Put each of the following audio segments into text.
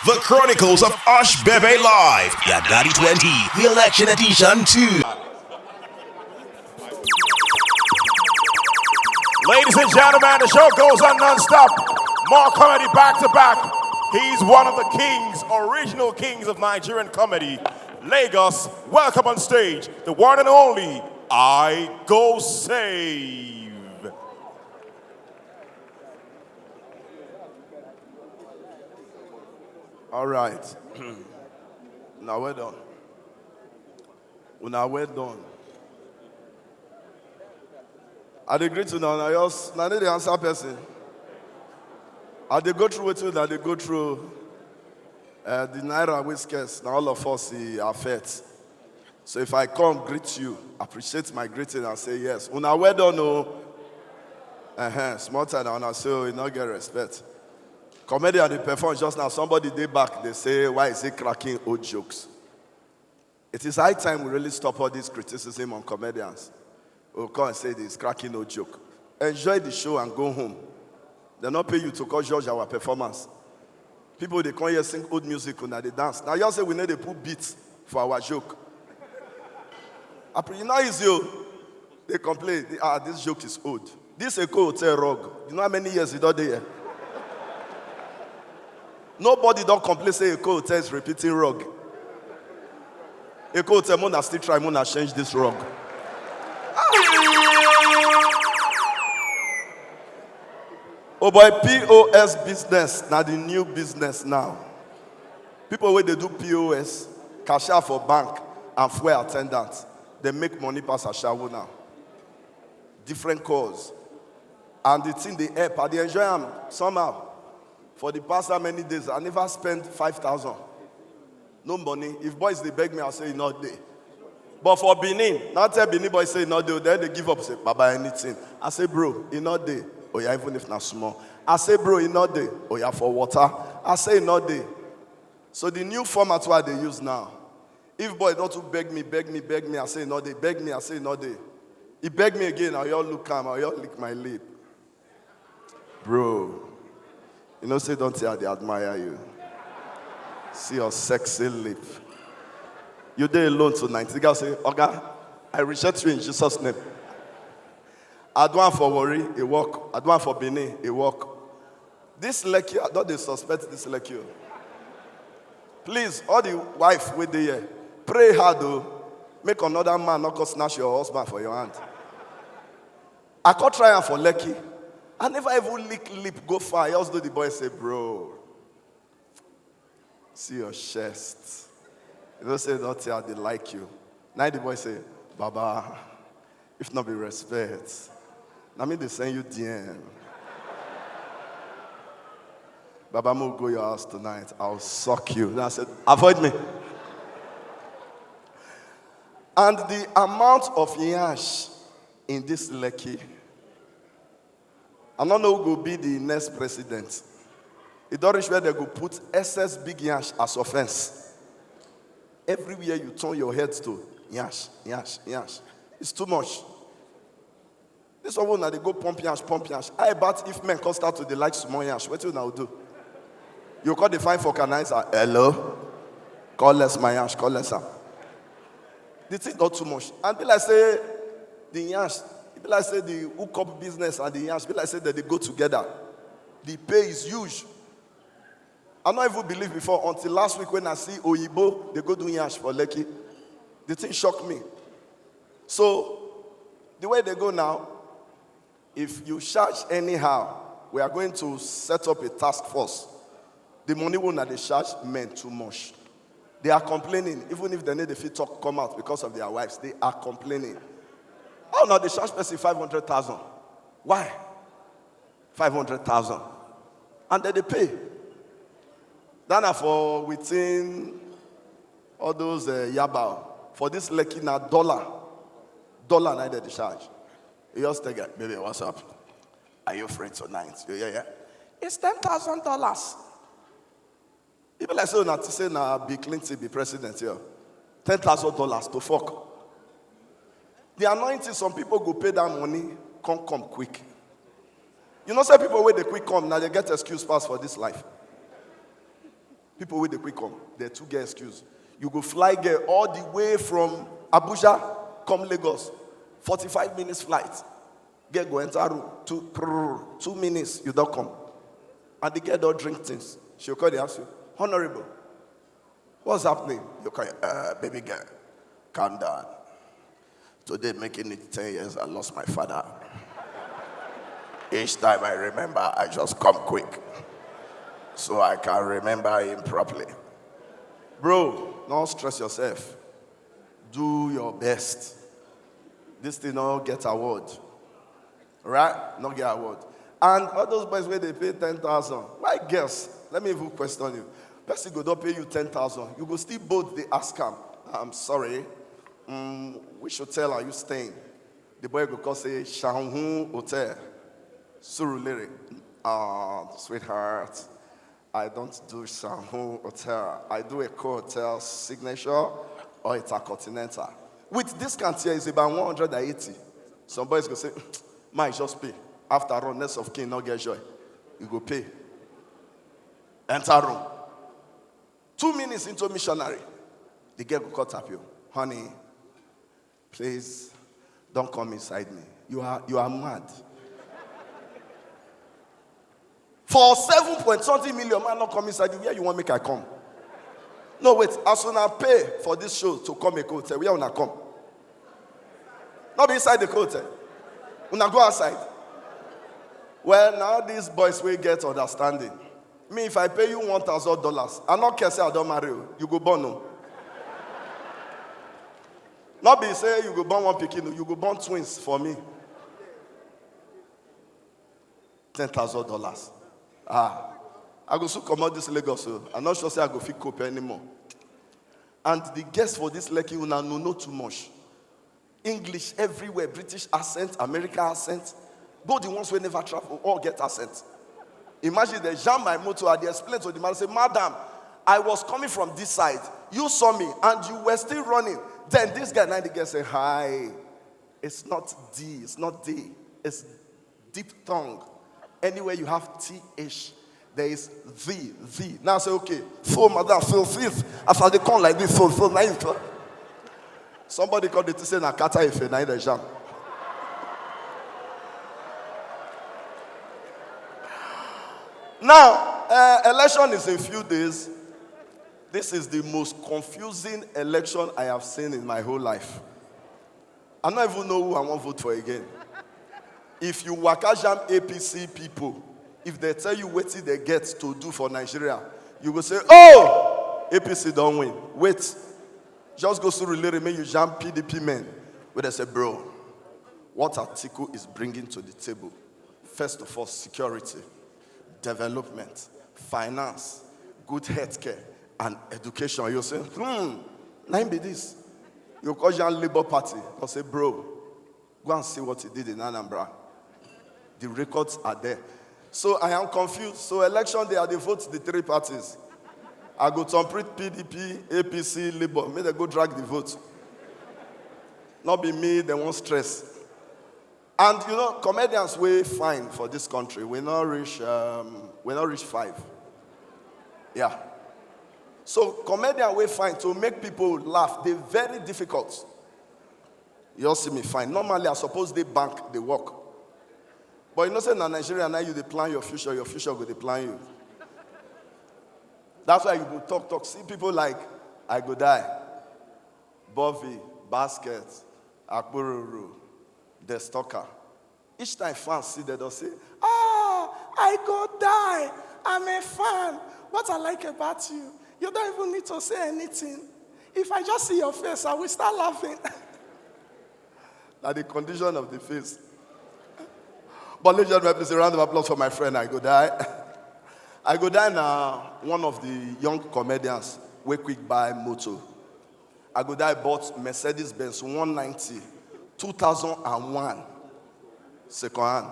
The Chronicles of Ushbebe Live, Yadadi 20, the Election Edition 2. Ladies and gentlemen, the show goes on non-stop. More comedy back to back. He's one of the kings, original kings of Nigerian comedy. Lagos, welcome on stage, the one and only Igosave. All right. Now we're done. Now we're done. I agree to now. I need the answer person. I they go through it that they go through the Naira whiskers. Now all of us are fat. So if I come greet you, appreciate my greeting and say yes. Una well done, no. Small time now. I say you not get respect. Comedian they perform just now. Somebody day back they say why is he cracking old jokes? It is high time we really stop all this criticism on comedians. We'll come and say this cracking old joke. Enjoy the show and go home. They not pay you to call judge our performance. People they come here sing old music and they dance. Now you say we need to put beats for our joke. You know it's you. They complain. This joke is old. This is a hotel rug. You know how many years it there? Nobody don't complain say a hotel is repeating rug. A hotel mona still try mona change this rug. Oh boy, POS business, now the new business now. People where they do POS, cashier for bank, and fuel attendants, they make money pass a shower now. Different cause. And the thing they help, and they enjoy them somehow. For the past how many days, I never spent 5,000. No money. If boys they beg me, I'll say not day. But for Benin, not tell Benin boys say not day, then they give up, say, Baba anything. I say, bro, in not day. Oh yeah, even if not small. I say, bro, in not day. Oh yeah, for water. I say not day. So the new format what they use now. If boy don't to beg me, I say not day. Beg me, I say not day. He beg me again, I all look calm, I all lick my lip. Bro, you know say don't say they admire you. See your sexy lip. You there alone tonight. The guy say, Oga, I reject you in Jesus' name. I don't want for worry, it work. I don't want for Benin, it work. This Lekki, I don't they suspect this Lekki. Please, all the wife with the here, pray hard though. Make another man not go snatch your husband for your hand. I can't try for Lekki. I never even lick lip go far. I also do the boy say, bro, see your chest. You don't say don't tell they like you. Now the boy say, Baba, if not be respect. Now me they send you DM. Baba, I'm gonna go to your house tonight. I'll suck you. Then I said, avoid me. And the amount of yash in this Lekki, I don't know who will be the next president. It don't reach where they go put excess big yash as offense. Everywhere you turn your head to, yash. It's too much. This one now they go pump yash. I bet if men can start to they like small yash, what you now do? You call the fine for canines, hello? Call less my yash, call less am. This is not too much. And be like say the yash, be like say the hookup business and the yash, be like say that they go together. The pay is huge. I don't even believe before until last week when I see Oyibo, they go do yash for Lekki. The thing shocked me. So the way they go now, if you charge anyhow, we are going to set up a task force. The money will not charge men too much. They are complaining, even if they need the fit talk come out because of their wives, they are complaining. How now they charge person 500,000? Why? 500,000. And then they pay. Then for within all those yabao, for this Lekki now dollar now they charge. You just take it, baby, what's up? Are you free tonight? Yeah. It's $10,000. People like say, not to say now Bill Clinton be president here. $10,000 to fuck. The anointing, some people go pay that money, come quick. You know, some people when they quick come, now they get excuse pass for this life. People with the quick come, they're two get excuse. You go fly girl all the way from Abuja, come Lagos, 45 minutes flight. Get go enter room, 2 minutes, you don't come. And the girl don't drink things. She'll call the ask you, honorable, what's happening? You call, baby girl, calm down. Today, making it 10 years, I lost my father. Each time I remember, I just come quick. So I can remember him properly. Bro, don't stress yourself. Do your best. This thing don't get award. Right? Not get award. And all those boys where they pay 10,000. My guess, let me even question you. Person go don't pay you 10,000. You go still both the ask him. I'm sorry. Which hotel are you staying? The boy go call say Shanghai Hotel. Surulere. Sweetheart, I don't do Shanghai Hotel. I do a hotel signature or it's a continental. With discount here is about 180. Some boys go say, might just pay. After all, next of kin not get joy. You go pay. Enter room. 2 minutes into missionary. The girl go call tap you. Honey, please don't come inside me. You are mad. For 7.something million, man, not come inside you. Where you want make I come? No, wait. As soon as I pay for this show to come a hotel, where wanna come? Not be inside the hotel. Wanna go outside? Well, now these boys will get understanding. Me, if I pay you $1,000, I'm not care say I don't marry you. You go born no. Not be say you go born one pikin, you go born twins for me. $10,000. I go soon come out this Lagos. So I'm not sure say I go fit cope anymore. And the guests for this Lekki will now know too much. English everywhere, British accent, American accent. Both the ones who never travel, all get accent. Imagine they jam my motor and they explain to the man, say, Madam, I was coming from this side. You saw me and you were still running. Then this guy, the guy say, hi. It's not D, it's not D. It's deep tongue. Anywhere you have TH, there is V. Now say, okay, so madam, so fifth. After they come like this, so nice. Somebody called it to say, Nakata Ife, na the jam. Now, election is in a few days. This is the most confusing election I have seen in my whole life. I don't even know who I want to vote for again. If you waka jam APC people, if they tell you what they get to do for Nigeria, you will say, oh, APC don't win. Wait. Just go to relay, make you jam PDP men. Where they say, bro, what Atiku is bringing to the table? First of all, security, development, finance, good healthcare, and education. You say, nine be this. You call your Labour Party. You say, bro, go and see what he did in Anambra. The records are there. So I am confused. So election day, they vote the three parties. I go to PDP, APC, Labour. May they go drag the vote. Not be me, they won't stress. And you know, comedians way fine for this country. We not reach 5. Yeah. So comedian way fine to make people laugh. They're very difficult. You all see me fine. Normally, I suppose they bank, they work. But you know, say in Nigeria now you they plan your future go they plan you. That's why you go talk. See people like I Go Die, Bovey, Basket, Akbururu, The Stalker. Each time fans see that, they'll say, I Go Die. I'm a fan. What I like about you, you don't even need to say anything. If I just see your face, I will start laughing. That's the condition of the face. But ladies and gentlemen, please a round of applause for my friend I Go Die. I Go Die now, one of the young comedians, way quick buy motor. I Go Die bought Mercedes-Benz 190, 2001, second hand.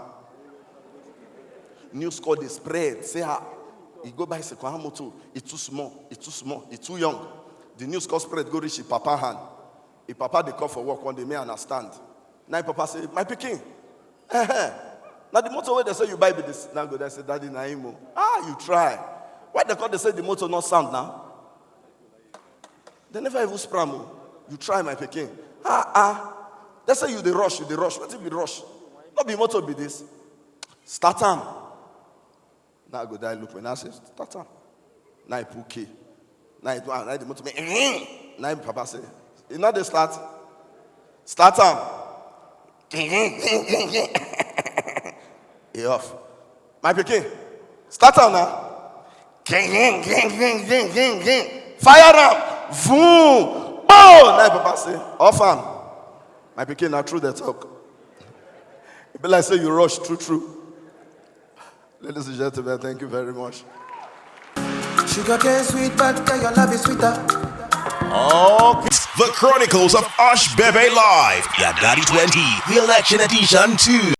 New score they spread. Say, he go buy second hand motor. It's too small. It's too young. The new score spread go reach his papa hand. His papa they come for work one day, may understand. Now papa say, my pikin. Now the motor where they say you buy this. Now go there say, Daddy Naimo. You try. Why they say the motor not sound now? They never even sprang. You try, my Peking. They say you the rush. What if you rush? Not be motor be this. Start time. Now I go die look when I say start time. Now I put key. Now the motor me. Now Papa say, you know they start. Start time. He off. My Peking. Start time now. Fire up. Boom. Oh, now Papa say, off am. My Peking now true the talk. It be like say you rush true. Ladies and gentlemen, thank you very much. Sugar cane sweet, but your love is sweeter. Okay. The Chronicles of Ushbebe Live, Yadadi 20, the election edition 2.